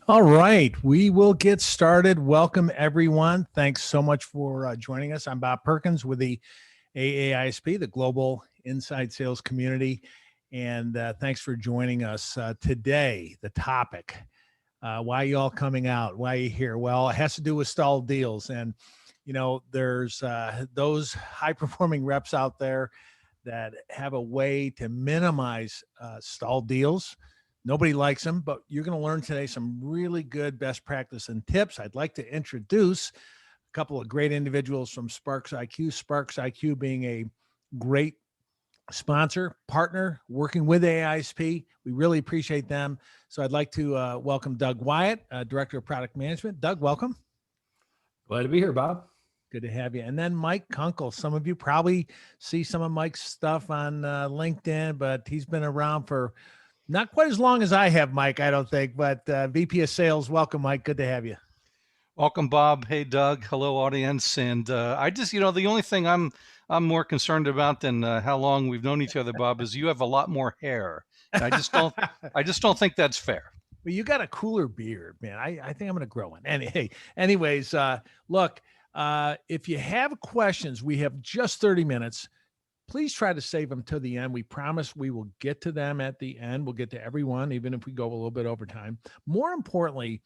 All right, we will get started. Welcome, everyone. Thanks so much for joining us. I'm Bob Perkins with the AAISP, the Global Inside Sales Community. And thanks for joining us today. The topic, why you all coming out? Why you here? Well, it has to do with stalled deals. And, there's those high-performing reps out there that have a way to minimize stalled deals. Nobody likes them, but you're going to learn today some really good best practice and tips. I'd like to introduce a couple of great individuals from SPARXiQ. SPARXiQ being a great sponsor, partner, working with AISP. We really appreciate them. So I'd like to welcome Doug Wyatt, Director of Product Management. Doug, welcome. Glad to be here, Bob. Good to have you. And then Mike Kunkle. Some of you probably see some of Mike's stuff on LinkedIn, but he's been around for not quite as long as I have, Mike, I don't think, but VP of Sales. Welcome, Mike. Good to have you. Welcome, Bob. Hey, Doug. Hello, audience. And I just, the only thing I'm more concerned about than how long we've known each other, Bob, is you have a lot more hair. And I just don't think that's fair. Well, you got a cooler beard, man. I think I'm going to grow one. Anyways, look, if you have questions, we have just 30 minutes. Please try to save them to the end. We promise we will get to them at the end. We'll get to everyone, even if we go a little bit over time. More importantly,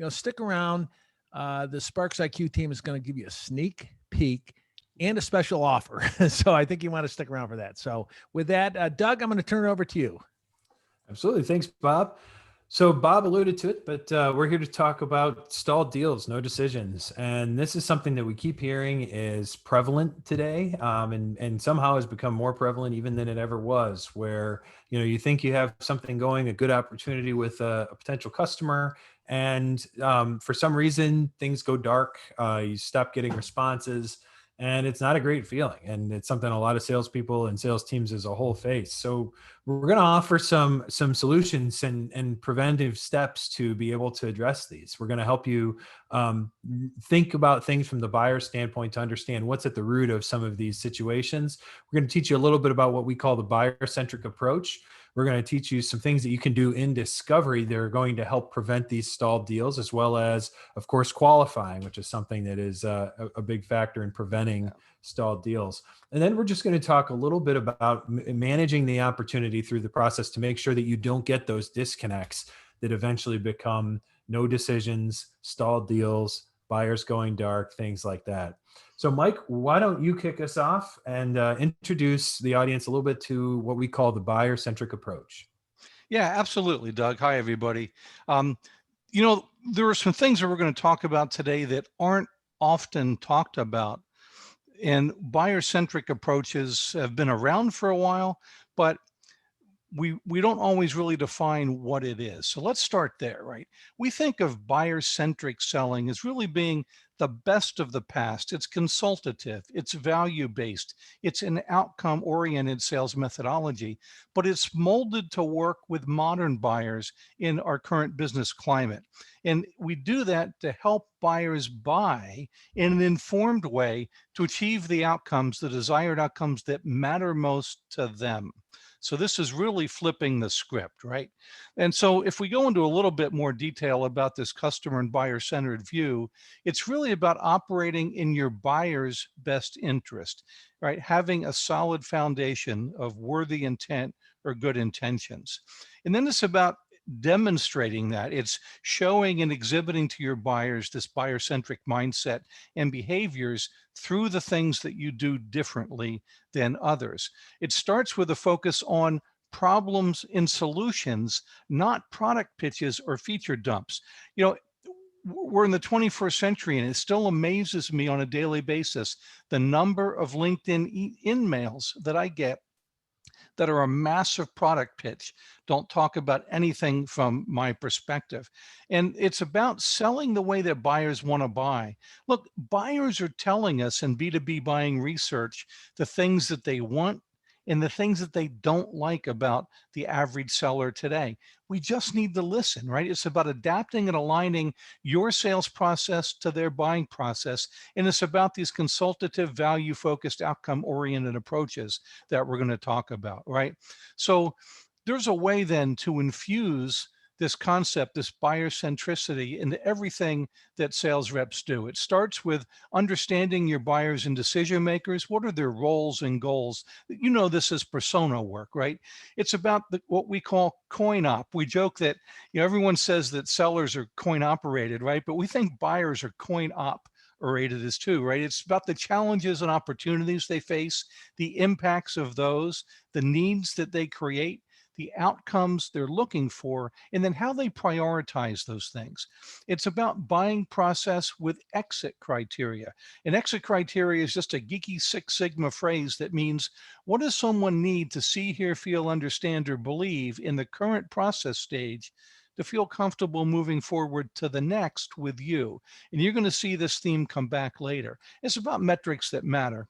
stick around. The SPARXiQ team is going to give you a sneak peek and a special offer. So I think you want to stick around for that. So with that, Doug, I'm going to turn it over to you. Absolutely. Thanks, Bob. So Bob alluded to it, but we're here to talk about stalled deals, no decisions. And this is something that we keep hearing is prevalent today, and somehow has become more prevalent even than it ever was, where, you think you have something going, a good opportunity with a potential customer, and for some reason, things go dark, you stop getting responses, and it's not a great feeling. And it's something a lot of salespeople and sales teams as a whole face. So we're going to offer some solutions and preventive steps to be able to address these. We're going to help you think about things from the buyer standpoint to understand what's at the root of some of these situations. We're going to teach you a little bit about what we call the buyer-centric approach. We're going to teach you some things that you can do in discovery that are going to help prevent these stalled deals, as well as, of course, qualifying, which is something that is a big factor in preventing stalled deals. And then we're just going to talk a little bit about managing the opportunity through the process to make sure that you don't get those disconnects that eventually become no decisions, stalled deals, buyers going dark, things like that. So Mike, why don't you kick us off and introduce the audience a little bit to what we call the buyer-centric approach? Yeah, absolutely, Doug. Hi, everybody. There are some things that we're going to talk about today that aren't often talked about. And buyer-centric approaches have been around for a while, but we don't always really define what it is. So let's start there, right? We think of buyer-centric selling as really being the best of the past. It's consultative, it's value-based, it's an outcome-oriented sales methodology, but it's molded to work with modern buyers in our current business climate. And we do that to help buyers buy in an informed way to achieve the outcomes, the desired outcomes that matter most to them. So this is really flipping the script, right? And so if we go into a little bit more detail about this customer and buyer-centered view, it's really about operating in your buyer's best interest, right? Having a solid foundation of worthy intent or good intentions. And then it's about demonstrating that. It's showing and exhibiting to your buyers this buyer-centric mindset and behaviors through the things that you do differently than others. It starts with a focus on problems and solutions, not product pitches or feature dumps. We're in the 21st century, and it still amazes me on a daily basis the number of LinkedIn emails that I get that are a massive product pitch, don't talk about anything from my perspective. And it's about selling the way that buyers want to buy. Look, buyers are telling us in B2B buying research the things that they want and the things that they don't like about the average seller today. We just need to listen, right? It's about adapting and aligning your sales process to their buying process. And it's about these consultative, value-focused, outcome-oriented approaches that we're going to talk about, right? So there's a way then to infuse this concept, this buyer centricity into everything that sales reps do. It starts with understanding your buyers and decision makers. What are their roles and goals? You know this is persona work, right? It's about what we call coin op. We joke that, everyone says that sellers are coin operated, right? But we think buyers are coin op orated as too, right? It's about the challenges and opportunities they face, the impacts of those, the needs that they create, the outcomes they're looking for, and then how they prioritize those things. It's about buying process with exit criteria. And exit criteria is just a geeky Six Sigma phrase that means, what does someone need to see, hear, feel, understand, or believe in the current process stage to feel comfortable moving forward to the next with you? And you're going to see this theme come back later. It's about metrics that matter.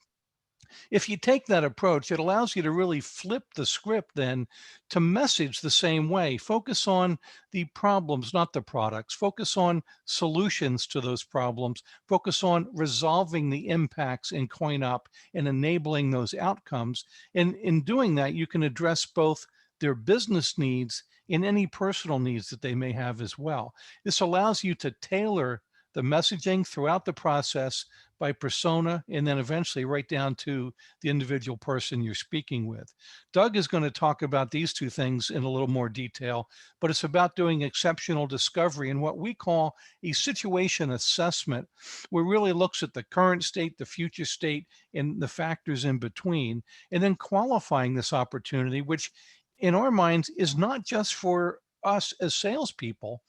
If you take that approach, it allows you to really flip the script then to message the same way. Focus on the problems, not the products. Focus on solutions to those problems. Focus on resolving the impacts in CoinOp and enabling those outcomes. And in doing that, you can address both their business needs and any personal needs that they may have as well. This allows you to tailor the messaging throughout the process by persona, and then eventually right down to the individual person you're speaking with. Doug is going to talk about these two things in a little more detail, but it's about doing exceptional discovery and what we call a situation assessment, where it really looks at the current state, the future state, and the factors in between, and then qualifying this opportunity, which in our minds is not just for us as salespeople,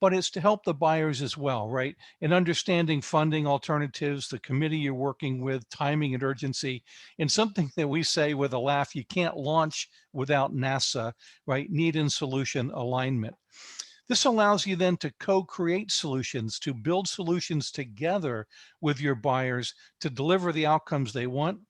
but it's to help the buyers as well, right? In understanding funding alternatives, the committee you're working with, timing and urgency, and something that we say with a laugh, you can't launch without NASA, right? Need and solution alignment. This allows you then to co-create solutions, to build solutions together with your buyers to deliver the outcomes they want.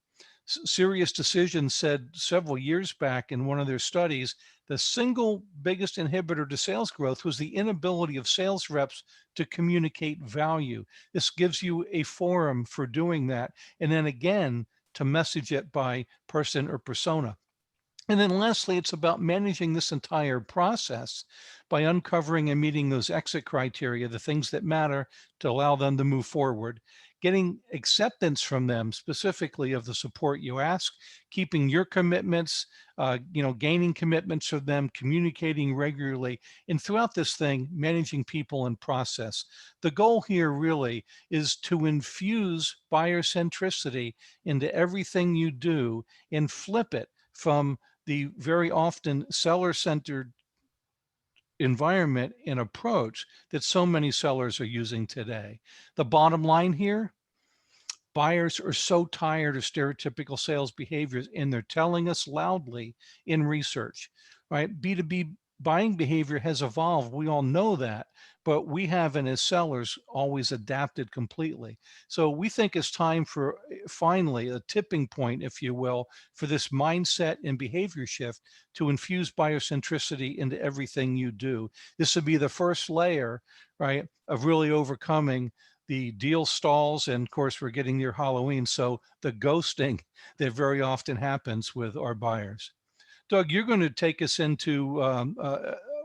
Serious Decisions said several years back in one of their studies, the single biggest inhibitor to sales growth was the inability of sales reps to communicate value. This gives you a forum for doing that. And then again, to message it by person or persona. And then lastly, it's about managing this entire process by uncovering and meeting those exit criteria, the things that matter to allow them to move forward, getting acceptance from them specifically of the support you ask, keeping your commitments, gaining commitments from them, communicating regularly, and throughout this thing, managing people and process. The goal here really is to infuse buyer centricity into everything you do and flip it from the very often seller-centered environment and approach that so many sellers are using today. The bottom line here, buyers are so tired of stereotypical sales behaviors, and they're telling us loudly in research, right? B2B buying behavior has evolved. We all know that, but we haven't as sellers always adapted completely. So we think it's time for finally a tipping point, if you will, for this mindset and behavior shift to infuse buyer centricity into everything you do. This would be the first layer, right, of really overcoming the deal stalls. And of course, we're getting near Halloween, so the ghosting that very often happens with our buyers. Doug, you're going to take us into,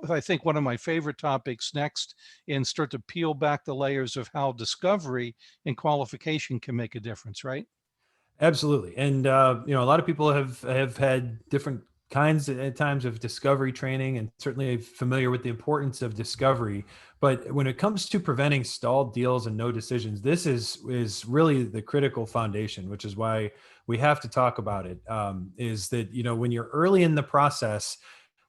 I think, one of my favorite topics next, and start to peel back the layers of how discovery and qualification can make a difference, right? Absolutely. And, a lot of people have had different kinds at times of discovery training, and certainly familiar with the importance of discovery. But when it comes to preventing stalled deals and no decisions, this is really the critical foundation, which is why we have to talk about it. Is that, when you're early in the process,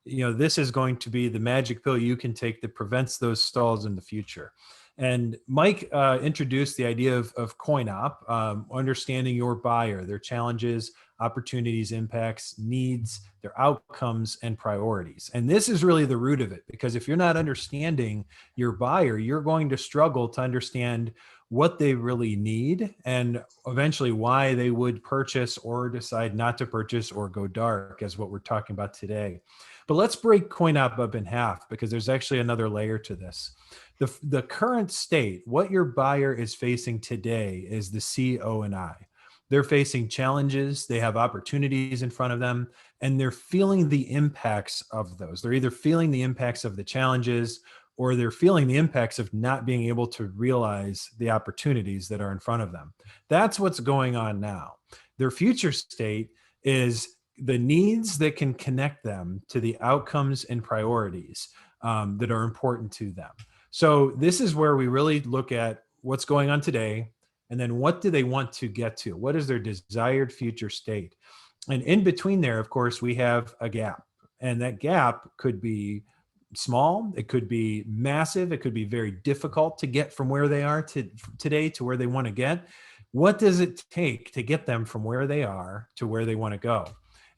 this is going to be the magic pill you can take that prevents those stalls in the future. And Mike introduced the idea of CoinOp, understanding your buyer, their challenges, opportunities, impacts, needs, their outcomes, and priorities. And this is really the root of it, because if you're not understanding your buyer, you're going to struggle to understand what they really need and eventually why they would purchase or decide not to purchase or go dark, as what we're talking about today. But let's break CoinOp up in half, because there's actually another layer to this. The current state, what your buyer is facing today, is the C, O, and I. They're facing challenges, they have opportunities in front of them, and they're feeling the impacts of those. They're either feeling the impacts of the challenges, or they're feeling the impacts of not being able to realize the opportunities that are in front of them. That's what's going on now. Their future state is the needs that can connect them to the outcomes and priorities that are important to them. So this is where we really look at what's going on today, and then what do they want to get to? What is their desired future state? And in between there, of course, we have a gap. And that gap could be small, it could be massive, it could be very difficult to get from where they are today to where they want to get. What does it take to get them from where they are to where they want to go?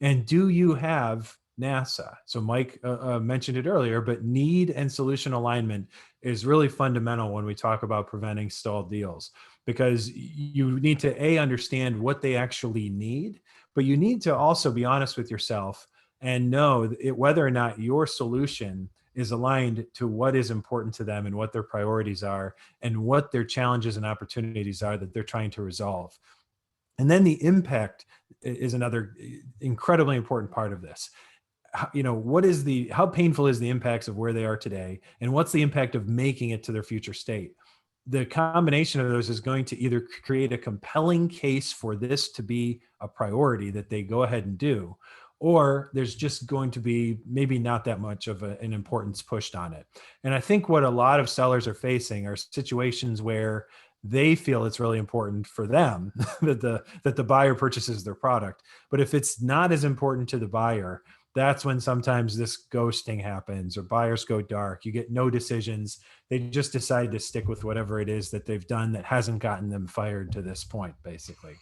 And do you have NASA? So Mike mentioned it earlier, but need and solution alignment is really fundamental when we talk about preventing stalled deals, because you need to understand what they actually need, but you need to also be honest with yourself and know whether or not your solution is aligned to what is important to them and what their priorities are and what their challenges and opportunities are that they're trying to resolve. And then the impact is another incredibly important part of this. How painful is the impacts of where they are today, and what's the impact of making it to their future state? The combination of those is going to either create a compelling case for this to be a priority that they go ahead and do, or there's just going to be maybe not that much of an importance pushed on it. And I think what a lot of sellers are facing are situations where they feel it's really important for them that the buyer purchases their product. But if it's not as important to the buyer, that's when sometimes this ghosting happens, or buyers go dark. You get no decisions. They just decide to stick with whatever it is that they've done that hasn't gotten them fired to this point, basically.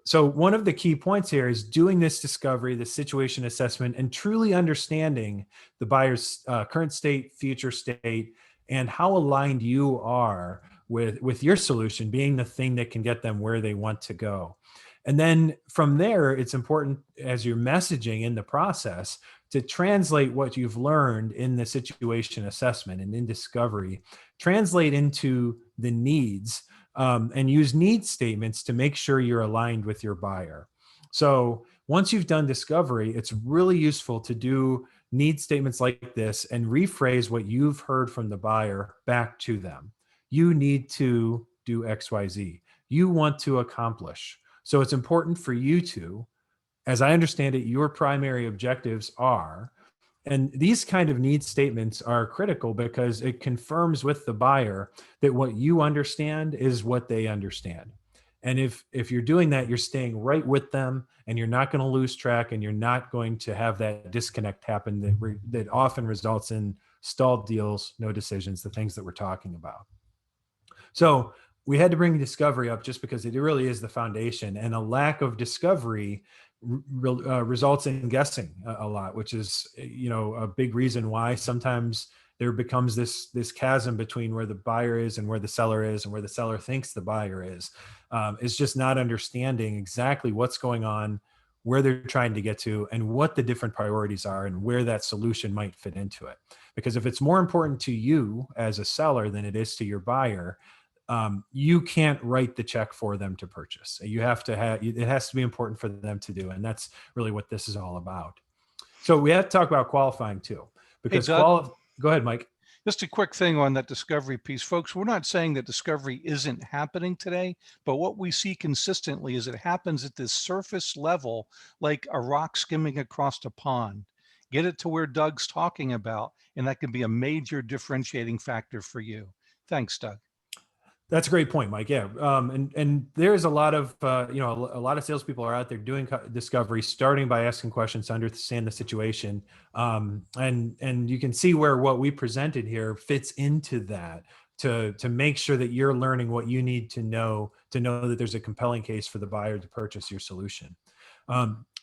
So one of the key points here is doing this discovery, the situation assessment, and truly understanding the buyer's current state, future state, and how aligned you are with your solution being the thing that can get them where they want to go. And then from there, it's important, as you're messaging in the process, to translate what you've learned in the situation assessment and in discovery, translate into the needs, and use need statements to make sure you're aligned with your buyer. So once you've done discovery, it's really useful to do need statements like this and rephrase what you've heard from the buyer back to them. You need to do XYZ. You want to accomplish. So it's important for you to, as I understand it, your primary objectives are, and these kind of need statements are critical because it confirms with the buyer that what you understand is what they understand. And if you're doing that, you're staying right with them, and you're not going to lose track, and you're not going to have that disconnect happen that often results in stalled deals, no decisions, the things that we're talking about. So we had to bring discovery up just because it really is the foundation, and a lack of discovery results in guessing a lot, which is, a big reason why sometimes there becomes this chasm between where the buyer is and where the seller is, and where the seller thinks the buyer is just not understanding exactly what's going on, where they're trying to get to, and what the different priorities are, and where that solution might fit into it. Because if it's more important to you as a seller than it is to your buyer, you can't write the check for them to purchase. You have to it has to be important for them to do. And that's really what this is all about. So we have to talk about qualifying too, because go ahead, Mike. Just a quick thing on that discovery piece, folks. We're not saying that discovery isn't happening today, but what we see consistently is it happens at this surface level, like a rock skimming across a pond. Get it to where Doug's talking about, and that can be a major differentiating factor for you. Thanks, Doug. That's a great point, Mike. Yeah. And there's a lot of, a lot of salespeople are out there doing discovery, starting by asking questions to understand the situation. And you can see where what we presented here fits into that to make sure that you're learning what you need to know that there's a compelling case for the buyer to purchase your solution.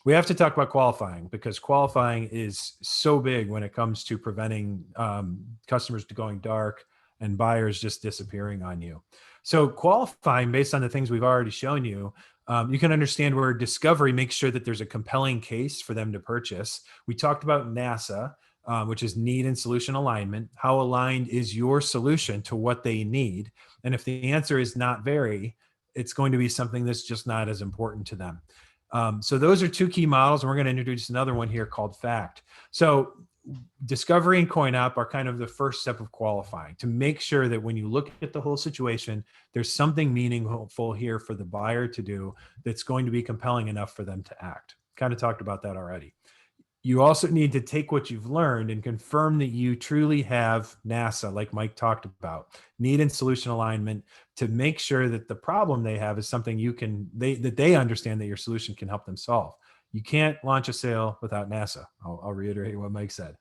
We have to talk about qualifying, because qualifying is so big when it comes to preventing customers to going dark and buyers just disappearing on you. So qualifying based on the things we've already shown you, you can understand where discovery makes sure that there's a compelling case for them to purchase. We talked about NASA, which is need and solution alignment. How aligned is your solution to what they need? And if the answer is not very, it's going to be something that's just not as important to them. So those are two key models, and we're going to introduce another one here called FACT. So discovery and coin op are kind of the first step of qualifying, to make sure that when you look at the whole situation, there's something meaningful here for the buyer to do that's going to be compelling enough for them to act. Kind of talked about that already. You also need to take what you've learned and confirm that you truly have NASA, like Mike talked about, need and solution alignment, to make sure that the problem they have is something that they understand that your solution can help them solve. You can't launch a sale without NASA. I'll reiterate what Mike said.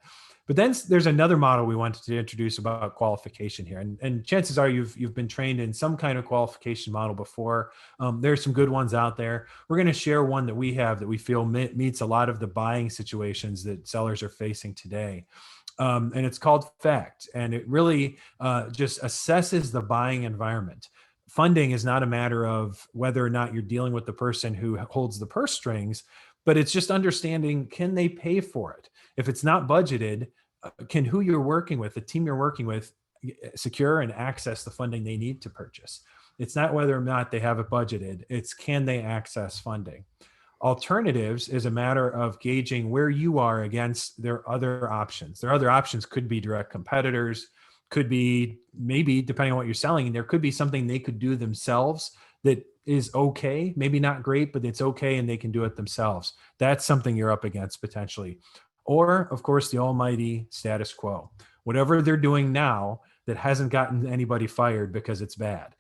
But then there's another model we wanted to introduce about qualification here. And chances are you've been trained in some kind of qualification model before. There's some good ones out there. We're going to share one that we have that we feel meets a lot of the buying situations that sellers are facing today. And it's called FACT. And it really just assesses the buying environment. Funding is not a matter of whether or not you're dealing with the person who holds the purse strings, but it's just understanding, can they pay for it? If it's not budgeted, can who you're working with, the team you're working with, secure and access the funding they need to purchase? It's not whether or not they have it budgeted, it's can they access funding? Alternatives is a matter of gauging where you are against their other options. Their other options could be direct competitors, could be maybe, depending on what you're selling, there could be something they could do themselves that is okay, maybe not great, but it's okay and they can do it themselves. That's something you're up against potentially. Or, of course, the almighty status quo. Whatever they're doing now that hasn't gotten anybody fired because it's bad.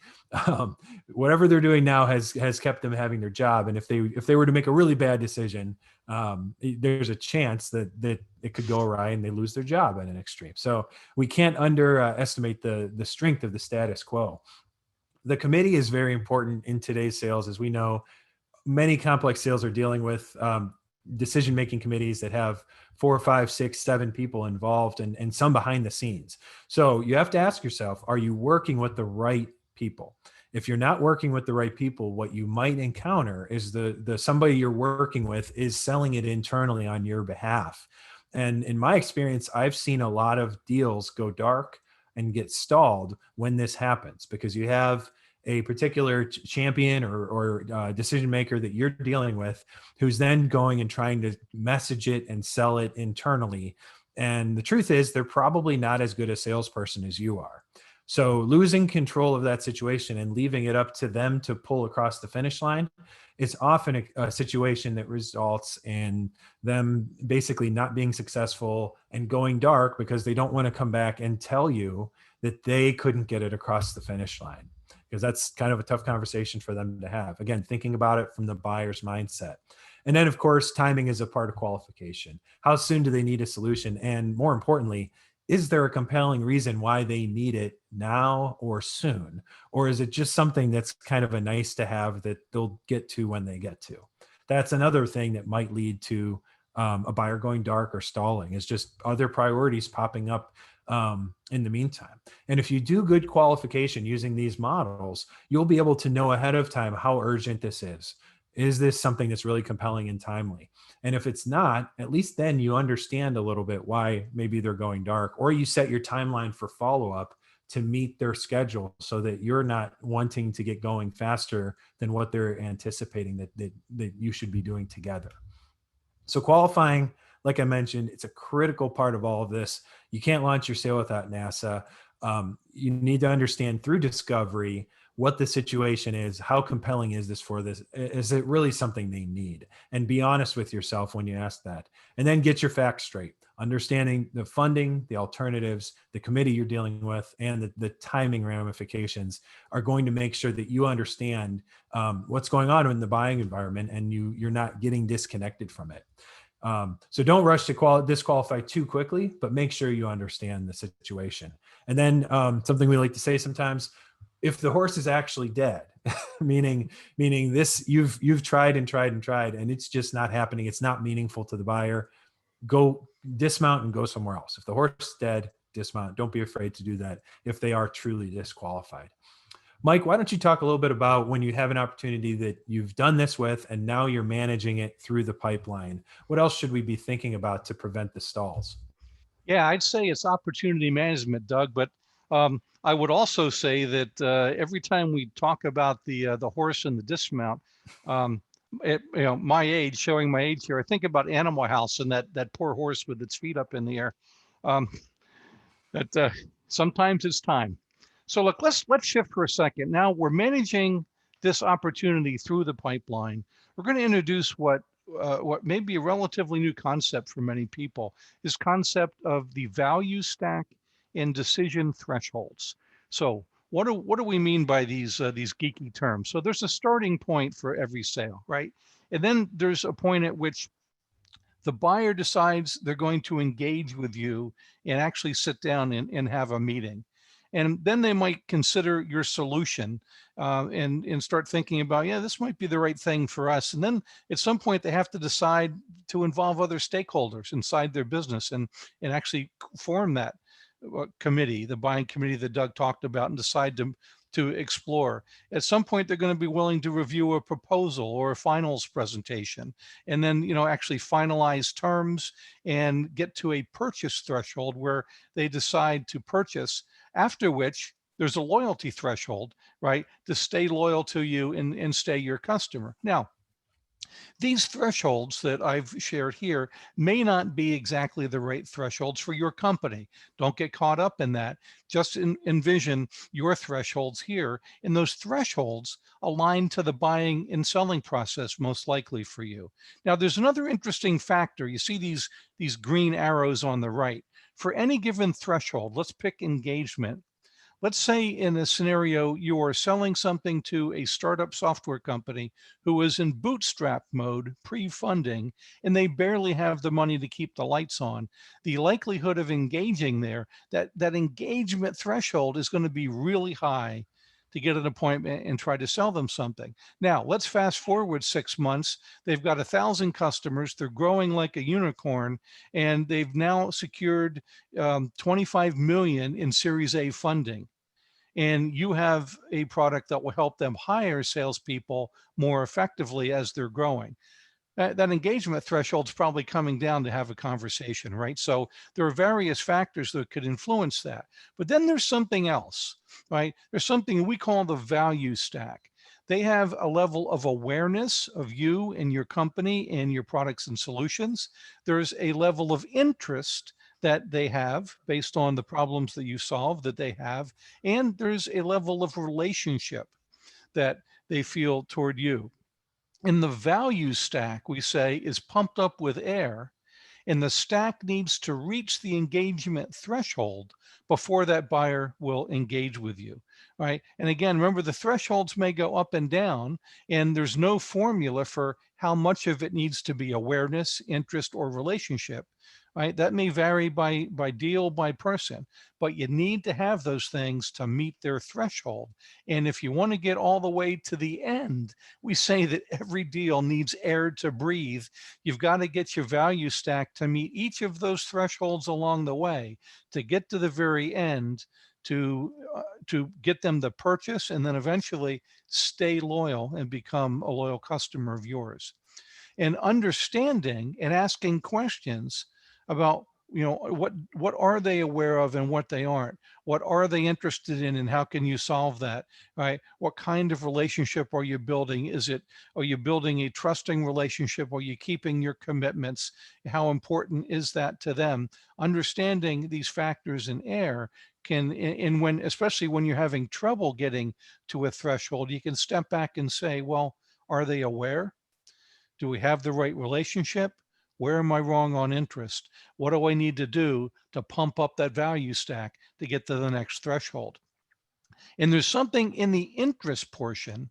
Whatever they're doing now has kept them having their job. And if they were to make a really bad decision, there's a chance that it could go awry and they lose their job at an extreme. So we can't underestimate the strength of the status quo. The committee is very important in today's sales. As we know, many complex sales are dealing with decision-making committees that have 4, 5, 6, 7 people involved and some behind the scenes. So you have to ask yourself, are you working with the right people? If you're not working with the right people, what you might encounter is the somebody you're working with is selling it internally on your behalf. And in my experience, I've seen a lot of deals go dark and get stalled when this happens, because you have a particular champion or decision maker that you're dealing with who's then going and trying to message it and sell it internally. And the truth is, they're probably not as good a salesperson as you are. So losing control of that situation and leaving it up to them to pull across the finish line is often a situation that results in them basically not being successful and going dark because they don't want to come back and tell you that they couldn't get it across the finish line, because that's kind of a tough conversation for them to have. Again, thinking about it from the buyer's mindset. And then, of course, timing is a part of qualification. How soon do they need a solution? And more importantly, is there a compelling reason why they need it now or soon? Or is it just something that's kind of a nice to have that they'll get to when they get to? That's another thing that might lead to a buyer going dark or stalling, is just other priorities popping up in the meantime. And if you do good qualification using these models, you'll be able to know ahead of time how urgent this is. Is this something that's really compelling and timely? And if it's not, at least then you understand a little bit why maybe they're going dark, or you set your timeline for follow-up to meet their schedule so that you're not wanting to get going faster than what they're anticipating that you should be doing together. So qualifying, like I mentioned, it's a critical part of all of this. You can't launch your sale without NASA. You need to understand through discovery what the situation is, how compelling is this for this? Is it really something they need? And be honest with yourself when you ask that. And then get your facts straight, understanding the funding, the alternatives, the committee you're dealing with, and the timing ramifications are going to make sure that you understand what's going on in the buying environment and you're not getting disconnected from it. So don't rush to disqualify too quickly, but make sure you understand the situation. And then something we like to say sometimes, if the horse is actually dead, meaning this, you've tried and tried and tried, and it's just not happening, it's not meaningful to the buyer, go dismount and go somewhere else. If the horse is dead, dismount. Don't be afraid to do that if they are truly disqualified. Mike, why don't you talk a little bit about when you have an opportunity that you've done this with and now you're managing it through the pipeline? What else should we be thinking about to prevent the stalls? Yeah, I'd say it's opportunity management, Doug, but I would also say that every time we talk about the horse and the dismount, my age, showing my age here, I think about Animal House and that poor horse with its feet up in the air. Um, that sometimes it's time. So look, let's shift for a second. Now we're managing this opportunity through the pipeline. We're going to introduce what may be a relatively new concept for many people, this concept of the value stack and decision thresholds. So what do we mean by these geeky terms? So there's a starting point for every sale, right? And then there's a point at which the buyer decides they're going to engage with you and actually sit down and have a meeting. And then they might consider your solution and start thinking about, yeah, this might be the right thing for us. And then at some point, they have to decide to involve other stakeholders inside their business and actually form that committee, the buying committee that Doug talked about, and decide to explore. At some point, they're going to be willing to review a proposal or a finals presentation, and then actually finalize terms and get to a purchase threshold where they decide to purchase, after which there's a loyalty threshold, right, to stay loyal to you and stay your customer. Now, these thresholds that I've shared here may not be exactly the right thresholds for your company. Don't get caught up in that. Just envision your thresholds here, and those thresholds align to the buying and selling process most likely for you. Now, there's another interesting factor. You see these green arrows on the right. For any given threshold, let's pick engagement. Let's say in a scenario, you are selling something to a startup software company who is in bootstrap mode, pre-funding, and they barely have the money to keep the lights on. The likelihood of engaging there, that engagement threshold is going to be really high to get an appointment and try to sell them something. Now, let's fast forward 6 months. They've got 1,000 customers. They're growing like a unicorn, and they've now secured 25 million in Series A funding. And you have a product that will help them hire salespeople more effectively as they're growing. That engagement threshold is probably coming down to have a conversation, right? So there are various factors that could influence that. But then there's something else, right? There's something we call the value stack. They have a level of awareness of you and your company and your products and solutions. There's a level of interest that they have based on the problems that you solve that they have. And there's a level of relationship that they feel toward you. And the value stack, we say, is pumped up with air, and the stack needs to reach the engagement threshold before that buyer will engage with you, right? And again, remember, the thresholds may go up and down, and there's no formula for how much of it needs to be awareness, interest, or relationship, right? That may vary by deal, by person, but you need to have those things to meet their threshold. And if you want to get all the way to the end, we say that every deal needs air to breathe. You've got to get your value stack to meet each of those thresholds along the way to get to the very end, to get them to purchase and then eventually stay loyal and become a loyal customer of yours. And understanding and asking questions about what are they aware of and what they aren't, what are they interested in and how can you solve that, right? What kind of relationship are you building? Are you building a trusting relationship? Are you keeping your commitments? How important is that to them? Understanding these factors in air can, and when, especially when you're having trouble getting to a threshold, you can step back and say, well, are they aware? Do we have the right relationship? Where am I wrong on interest? What do I need to do to pump up that value stack to get to the next threshold? And there's something in the interest portion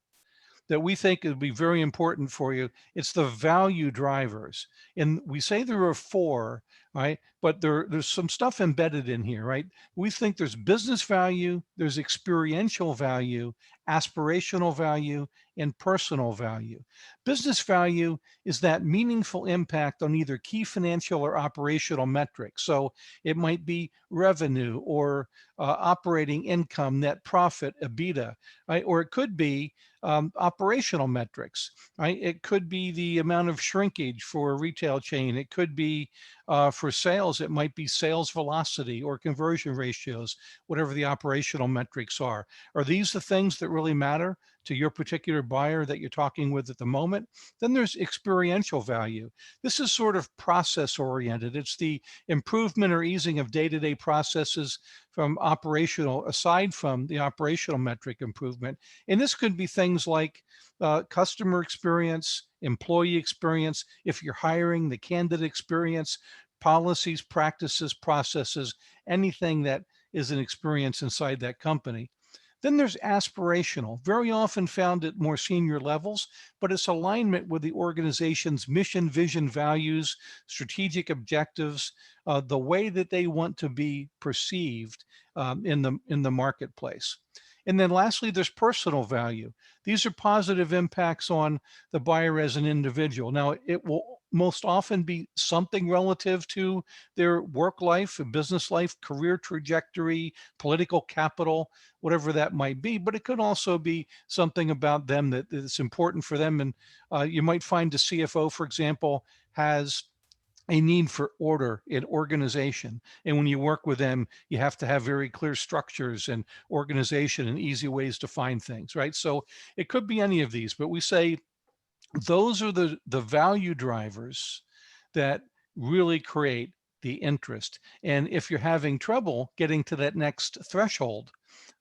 that we think would be very important for you. It's the value drivers. And we say there are 4, right? But there's some stuff embedded in here, right? We think there's business value, there's experiential value, aspirational value, and personal value. Business value is that meaningful impact on either key financial or operational metrics. So it might be revenue or operating income, net profit, EBITDA, right? Or it could be operational metrics, right? It could be the amount of shrinkage for a retail chain. It could be For sales, it might be sales velocity or conversion ratios, whatever the operational metrics are. Are these the things that really matter to your particular buyer that you're talking with at the moment? Then there's experiential value. This is sort of process oriented. It's the improvement or easing of day-to-day processes from operational, aside from the operational metric improvement. And this could be things like customer experience, employee experience, if you're hiring, the candidate experience, policies, practices, processes, anything that is an experience inside that company. Then there's aspirational, very often found at more senior levels, but it's alignment with the organization's mission, vision, values, strategic objectives, the way that they want to be perceived in the marketplace. And then lastly, there's personal value. These are positive impacts on the buyer as an individual. Now, it will most often be something relative to their work life, business life, career trajectory, political capital, whatever that might be. But it could also be something about them that is important for them. And you might find the CFO, for example, has a need for order and organization. And when you work with them, you have to have very clear structures and organization and easy ways to find things, right? So it could be any of these, but we say those are the value drivers that really create the interest. And if you're having trouble getting to that next threshold,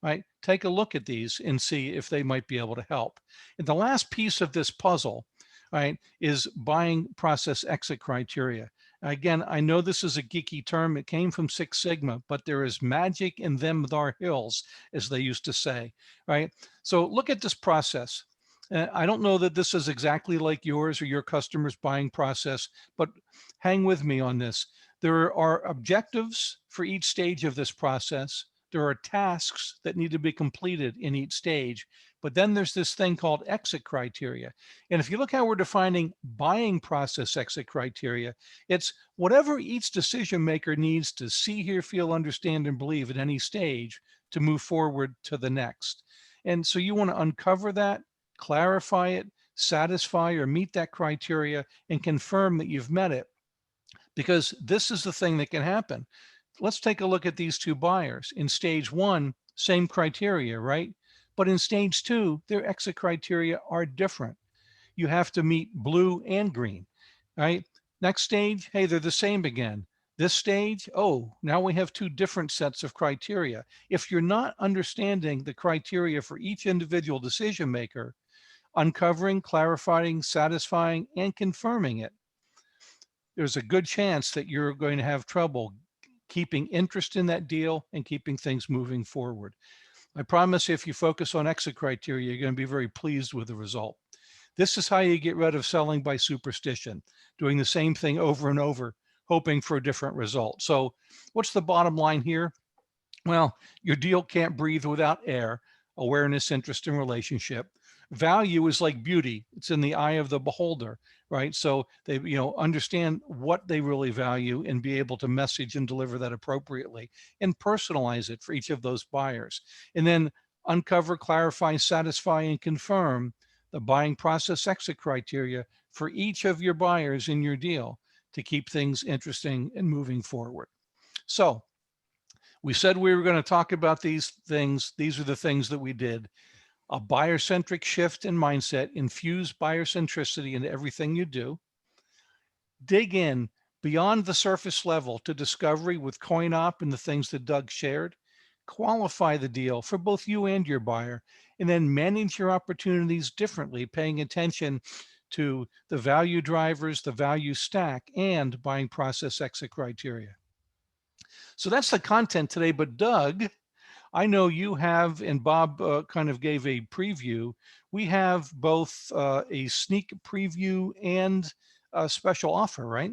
right, take a look at these and see if they might be able to help. And the last piece of this puzzle, right, is buying process exit criteria. Again, I know this is a geeky term. It came from Six Sigma, but there is magic in them thar hills, as they used to say, right? So look at this process. I don't know that this is exactly like yours or your customer's buying process, but hang with me on this. There are objectives for each stage of this process. There are tasks that need to be completed in each stage, but then there's this thing called exit criteria. And if you look how we're defining buying process exit criteria, it's whatever each decision maker needs to see, hear, feel, understand, and believe at any stage to move forward to the next. And so you want to uncover that, clarify it, satisfy or meet that criteria, and confirm that you've met it. Because this is the thing that can happen. Let's take a look at these two buyers. In stage one, same criteria, right? But in stage two, their exit criteria are different. You have to meet blue and green, right? Next stage, hey, they're the same again. This stage, oh, now we have two different sets of criteria. If you're not understanding the criteria for each individual decision maker, uncovering, clarifying, satisfying, and confirming it, there's a good chance that you're going to have trouble keeping interest in that deal and keeping things moving forward. I promise if you focus on exit criteria, you're going to be very pleased with the result. This is how you get rid of selling by superstition, doing the same thing over and over, hoping for a different result. So what's the bottom line here? Well, your deal can't breathe without air, awareness, interest, and relationship. Value is like beauty. It's in the eye of the beholder, right? So they, understand what they really value and be able to message and deliver that appropriately and personalize it for each of those buyers. And then uncover, clarify, satisfy, and confirm the buying process exit criteria for each of your buyers in your deal to keep things interesting and moving forward. So we said we were going to talk about these things. These are the things that we did. A buyer-centric shift in mindset, infuse buyer centricity into everything you do. Dig in beyond the surface level to discovery with CoinOp and the things that Doug shared. Qualify the deal for both you and your buyer, and then manage your opportunities differently, paying attention to the value drivers, the value stack, and buying process exit criteria. So that's the content today, but Doug, I know you have, and Bob kind of gave a preview. We have both a sneak preview and a special offer, right?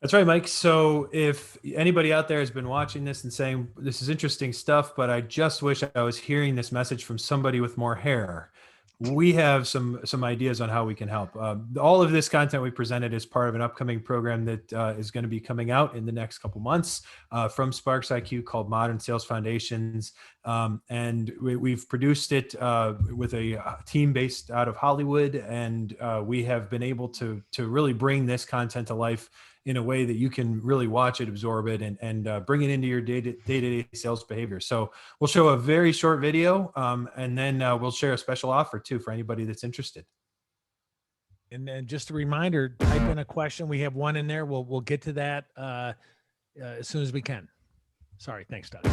That's right, Mike. So if anybody out there has been watching this and saying, this is interesting stuff, but I just wish I was hearing this message from somebody with more hair, we have some ideas on how we can help. All of this content we presented is part of an upcoming program that is going to be coming out in the next couple months from SPARXiQ called Modern Sales Foundations. And we've produced it with a team based out of Hollywood. And we have been able to really bring this content to life in a way that you can really watch it, absorb it, and bring it into your day-to-day sales behavior. So we'll show a very short video, and then we'll share a special offer too for anybody that's interested. And then just a reminder, type in a question. We have one in there. We'll get to that as soon as we can. Sorry. Thanks, Doug.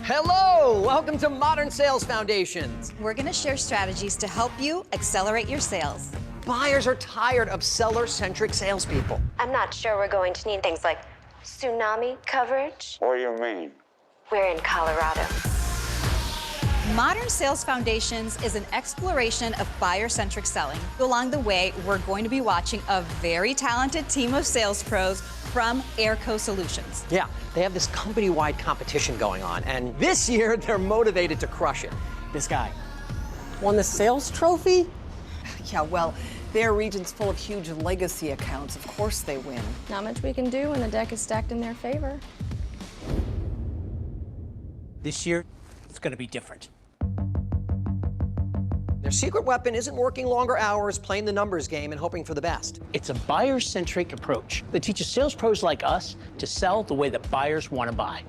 Hello, welcome to Modern Sales Foundations. We're going to share strategies to help you accelerate your sales. Buyers are tired of seller-centric salespeople. I'm not sure we're going to need things like tsunami coverage. What do you mean? We're in Colorado. Modern Sales Foundations is an exploration of buyer-centric selling. Along the way, we're going to be watching a very talented team of sales pros from Airco Solutions. Yeah, they have this company-wide competition going on, and this year they're motivated to crush it. This guy won the sales trophy? Yeah, well, their region's full of huge legacy accounts. Of course they win. Not much we can do when the deck is stacked in their favor. This year, it's going to be different. Their secret weapon isn't working longer hours, playing the numbers game, and hoping for the best. It's a buyer-centric approach that teaches sales pros like us to sell the way that buyers want to buy.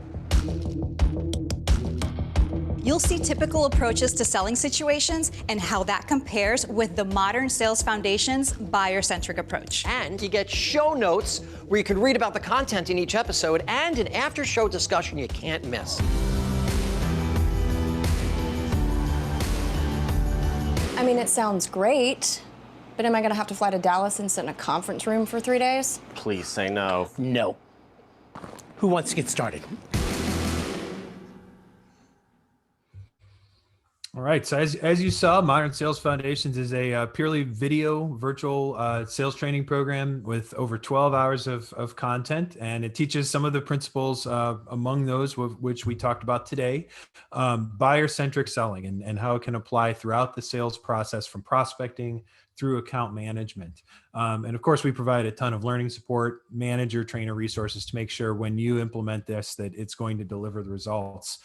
You'll see typical approaches to selling situations and how that compares with the Modern Sales Foundation's buyer-centric approach. And you get show notes where you can read about the content in each episode and an after-show discussion you can't miss. I mean, it sounds great, but am I gonna have to fly to Dallas and sit in a conference room for 3 days? Please say no. No. Who wants to get started? All right. So as you saw, Modern Sales Foundations is a purely video virtual sales training program with over 12 hours of content. And it teaches some of the principles among those which we talked about today, buyer-centric selling and how it can apply throughout the sales process from prospecting through account management. And of course, we provide a ton of learning support, manager, trainer resources to make sure when you implement this, that it's going to deliver the results.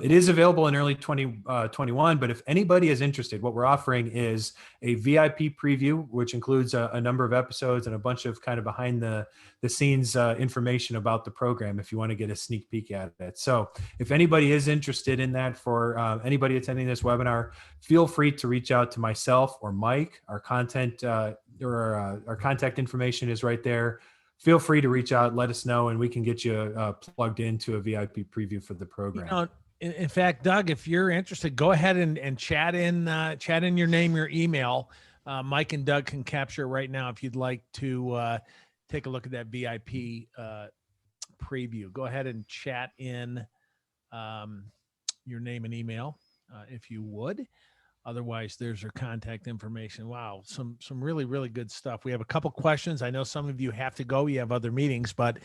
It is available in early 2021, but if anybody is interested, what we're offering is a VIP preview, which includes a number of episodes and a bunch of kind of behind the scenes information about the program if you want to get a sneak peek at it. So if anybody is interested in that, for anybody attending this webinar, feel free to reach out to myself or Mike. Our content our contact information is right there. Feel free to reach out, let us know, and we can get you plugged into a VIP preview for the program. You know, in fact, Doug, if you're interested, go ahead and chat in your name, your email. Mike and Doug can capture it right now if you'd like to take a look at that VIP preview. Go ahead and chat in your name and email if you would. Otherwise, there's your contact information. Wow, some really, really good stuff. We have a couple questions. I know some of you have to go. You have other meetings, but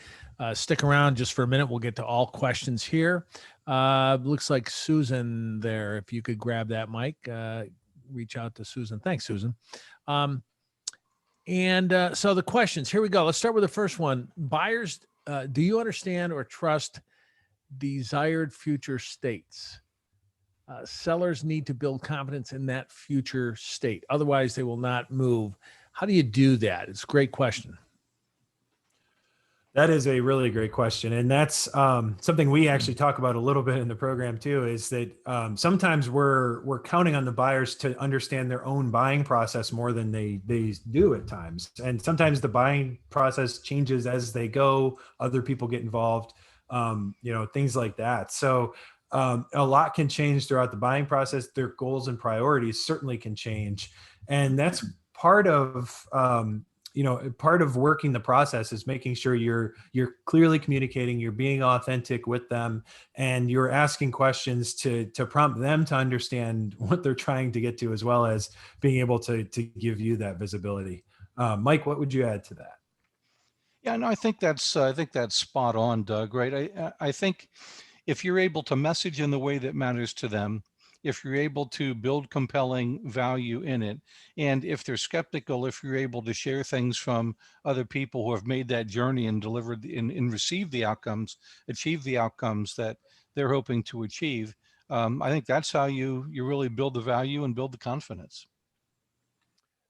stick around just for a minute. We'll get to all questions here. Looks like Susan there. If you could grab that mic, reach out to Susan. Thanks, Susan. So the questions, here we go. Let's start with the first one. Buyers, do you understand or trust desired future states? Sellers need to build confidence in that future state. Otherwise, they will not move. How do you do that? It's a great question. That is a really great question. And that's something we actually talk about a little bit in the program too, is that sometimes we're counting on the buyers to understand their own buying process more than they do at times. And sometimes the buying process changes as they go, other people get involved, things like that. So a lot can change throughout the buying process. Their goals and priorities certainly can change. And that's part of, part of working the process is making sure you're clearly communicating, you're being authentic with them, and you're asking questions to prompt them to understand what they're trying to get to, as well as being able to give you that visibility. Mike, what would you add to that? Yeah, no, I think that's spot on, Doug. Right? I think if you're able to message in the way that matters to them, if you're able to build compelling value in it, and if they're skeptical, if you're able to share things from other people who have made that journey and delivered and received the outcomes, achieved the outcomes that they're hoping to achieve, I think that's how you really build the value and build the confidence.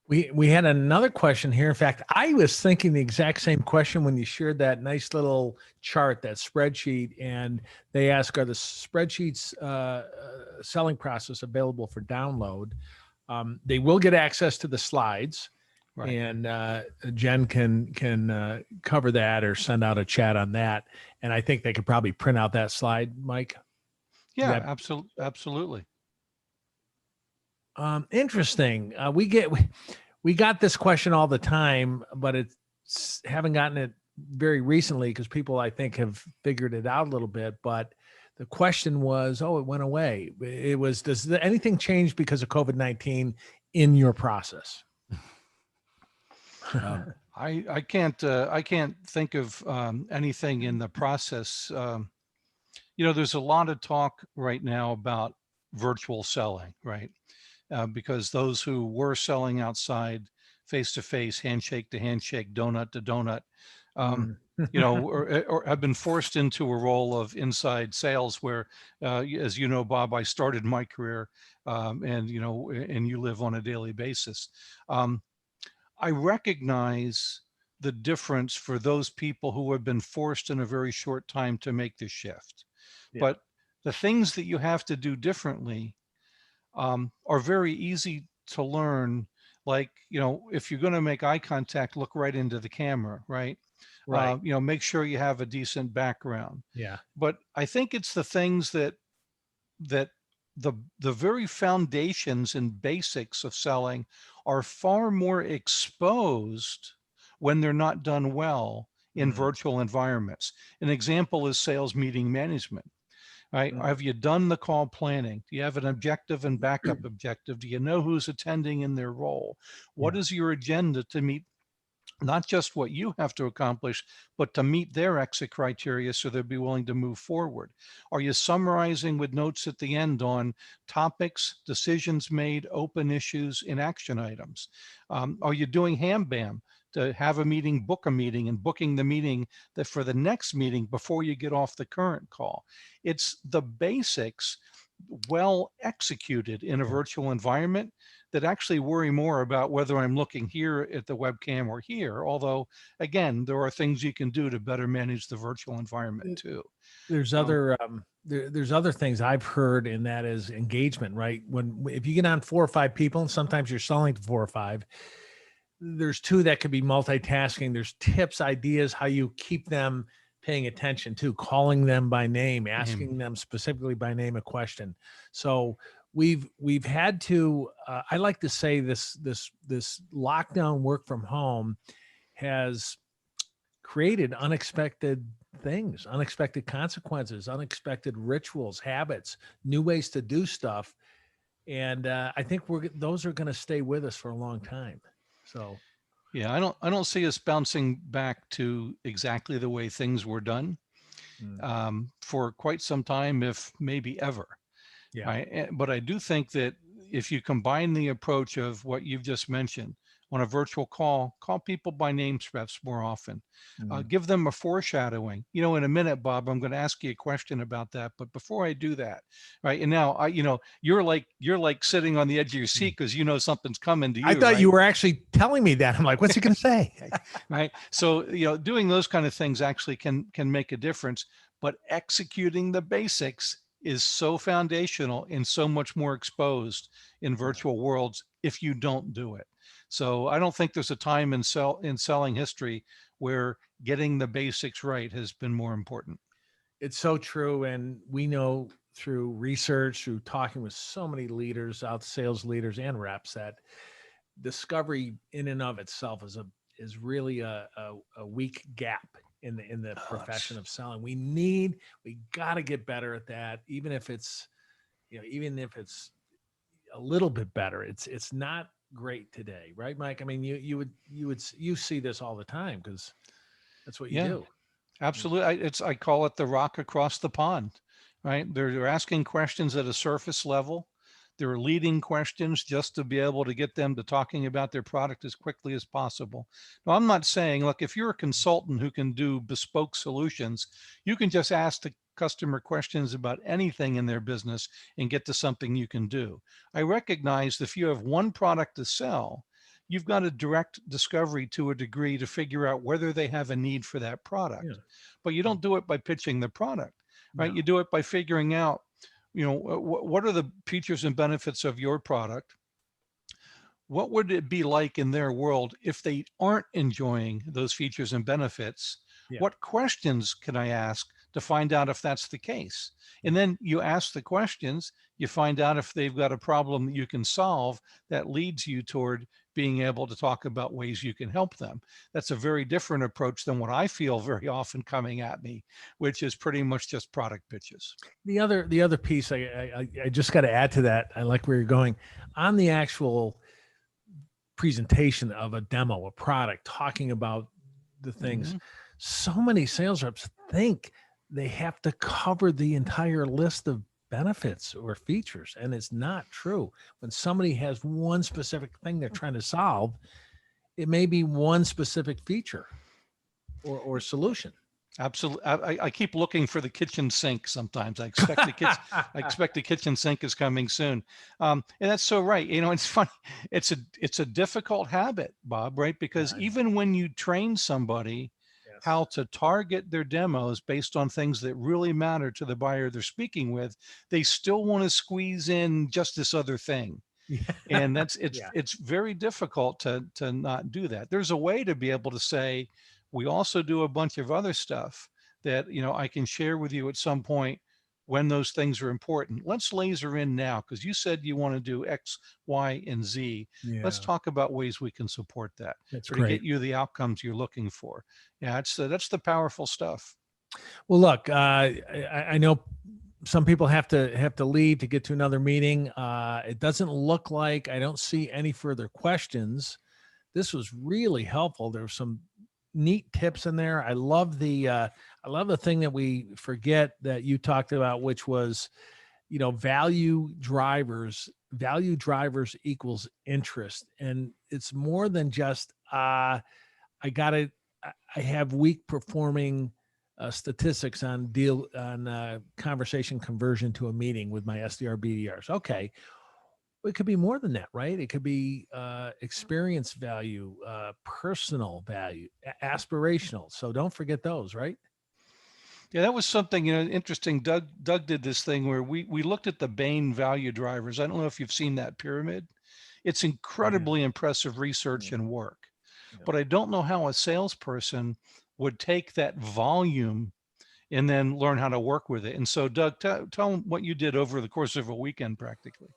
We had another question here. In fact, I was thinking the exact same question when you shared that nice little chart, that spreadsheet, and they ask, are the spreadsheets selling process available for download? They will get access to the slides, Right. and Jen can cover that or send out a chat on that. And I think they could probably print out that slide, Mike. Yeah, That- absolutely. Interesting. We got this question all the time, but it's haven't gotten it very recently because people, I think, have figured it out a little bit. But the question was, oh, it went away. It was, does anything change because of COVID-19 in your process? I can't think of anything in the process. There's a lot of talk right now about virtual selling, right? Because those who were selling outside, face to face, handshake to handshake, donut to donut, or have been forced into a role of inside sales where, as you know, Bob, I started my career, and you live on a daily basis. I recognize the difference for those people who have been forced in a very short time to make the shift. Yeah. But the things that you have to do differently are very easy to learn. Like, if you're going to make eye contact, look right into the camera, right? Right. Make sure you have a decent background. Yeah. But I think it's the things that the very foundations and basics of selling are far more exposed when they're not done well in virtual environments. An example is sales meeting management. Right? Have you done the call planning? Do you have an objective and backup objective? Do you know who's attending in their role? What is your agenda to meet not just what you have to accomplish, but to meet their exit criteria so they'll be willing to move forward? Are you summarizing with notes at the end on topics, decisions made, open issues, and action items? Are you doing ham-bam? To have a meeting, book a meeting, and booking the meeting that for the next meeting before you get off the current call. It's the basics well executed in a virtual environment that actually worry more about whether I'm looking here at the webcam or here. Although, again, there are things you can do to better manage the virtual environment too. There's other there's other things I've heard, and that is engagement, right? If you get on 4 or 5 people, and sometimes you're selling to 4 or 5, there's 2 that could be multitasking. There's tips, ideas, how you keep them paying attention to, calling them by name, asking them specifically by name a question. So we've had to, I like to say this lockdown work from home has created unexpected things, unexpected consequences, unexpected rituals, habits, new ways to do stuff. And I think those are going to stay with us for a long time. So, yeah, I don't see us bouncing back to exactly the way things were done for quite some time, if maybe ever. Yeah. Right? But I do think that if you combine the approach of what you've just mentioned on a virtual call people by name perhaps more often, give them a foreshadowing. In a minute, Bob, I'm going to ask you a question about that. But before I do that, right, and now you're like sitting on the edge of your seat because something's coming to you. I thought right? you were actually telling me that. I'm like, what's he going to say? Right. So doing those kind of things actually can make a difference. But executing the basics is so foundational and so much more exposed in virtual worlds if you don't do it. So I don't think there's a time in selling history where getting the basics right has been more important. It's so true. And we know through research, through talking with so many leaders, sales leaders and reps, that discovery in and of itself is really a weak gap in the profession of selling. We got to get better at that. Even if it's a little bit better, it's not great today, right, Mike? I mean, you see this all the time because that's what you do. Absolutely. I call it the rock across the pond, right? They're asking questions at a surface level. They're leading questions just to be able to get them to talking about their product as quickly as possible. Now, I'm not saying, look, if you're a consultant who can do bespoke solutions, you can just ask the customer questions about anything in their business and get to something you can do. I recognize that if you have one product to sell, you've got a direct discovery to a degree to figure out whether they have a need for that product. Yeah. But you don't do it by pitching the product, right? No. You do it by figuring out, what are the features and benefits of your product? What would it be like in their world if they aren't enjoying those features and benefits? Yeah. What questions can I ask to find out if that's the case? And then you ask the questions, you find out if they've got a problem that you can solve that leads you toward being able to talk about ways you can help them. That's a very different approach than what I feel very often coming at me, which is pretty much just product pitches. The other piece I just got to add to that. I like where you're going on the actual presentation of a demo, a product, talking about the things. Mm-hmm. So many sales reps think they have to cover the entire list of benefits or features, and it's not true. When somebody has one specific thing they're trying to solve, it may be one specific feature or solution. Absolutely. I keep looking for the kitchen sink sometimes. I expect the kitchen sink is coming soon. And that's so right. It's funny. It's a difficult habit, Bob, right? Because even when you train somebody how to target their demos based on things that really matter to the buyer they're speaking with, they still want to squeeze in just this other thing. Yeah. And it's very difficult to not do that. There's a way to be able to say, we also do a bunch of other stuff that, I can share with you at some point when those things are important. Let's laser in now, because you said you want to do X, Y, and Z. Yeah. Let's talk about ways we can support that That's to great. get you the outcomes you're looking for. Yeah, that's the powerful stuff. Well, look, I know some people have to leave to get to another meeting. It doesn't look like I don't see any further questions. This was really helpful. There were some neat tips in there. I love the thing that we forget that you talked about, which was, value drivers equals interest. And it's more than just, I have weak performing statistics on conversation conversion to a meeting with my SDR BDRs. Okay. It could be more than that, right? It could be experience value, personal value, aspirational. So don't forget those, right? Yeah, that was something interesting. Doug did this thing where we looked at the Bain value drivers. I don't know if you've seen that pyramid. It's incredibly impressive research and work. But I don't know how a salesperson would take that volume and then learn how to work with it. And so, Doug, tell them what you did over the course of a weekend, practically.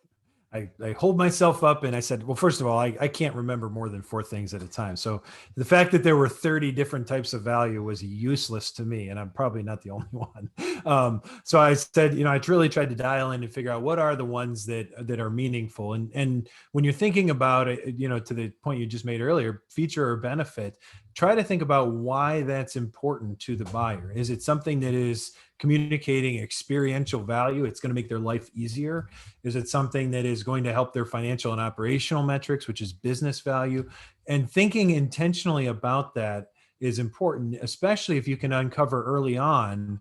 I hold myself up and I said, well, first of all, I can't remember more than 4 things at a time. So the fact that there were 30 different types of value was useless to me. And I'm probably not the only one. So I said, I really tried to dial in and figure out what are the ones that are meaningful. And when you're thinking about it, to the point you just made earlier, feature or benefit, try to think about why that's important to the buyer. Is it something that is communicating experiential value? It's going to make their life easier. Is it something that is going to help their financial and operational metrics, which is business value? And thinking intentionally about that is important, especially if you can uncover early on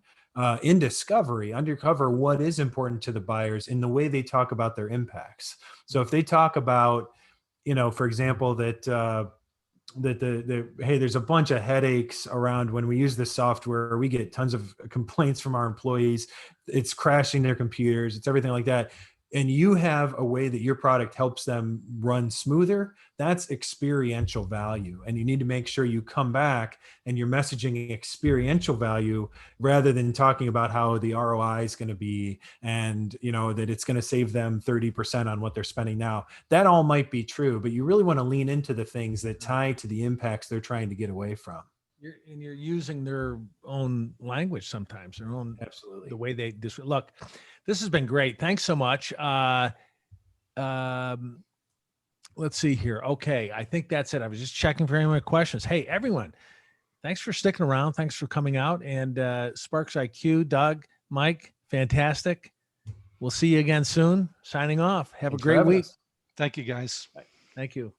in discovery, uncover what is important to the buyers in the way they talk about their impacts. So if they talk about, for example, that hey, there's a bunch of headaches around when we use this software. We get tons of complaints from our employees. It's crashing their computers. It's everything like that. And you have a way that your product helps them run smoother. That's experiential value. And you need to make sure you come back and you're messaging experiential value rather than talking about how the ROI is going to be and, that it's going to save them 30% on what they're spending now. That all might be true, but you really want to lean into the things that tie to the impacts they're trying to get away from. You're using their own language sometimes, their own, absolutely, the way they look. This has been great. Thanks so much. Let's see here. Okay, I think that's it. I was just checking for any more questions. Hey, everyone, thanks for sticking around. Thanks for coming out. And SPARXiQ, Doug, Mike, fantastic. We'll see you again soon. Signing off. Have a great week. Thank you, guys. Thank you.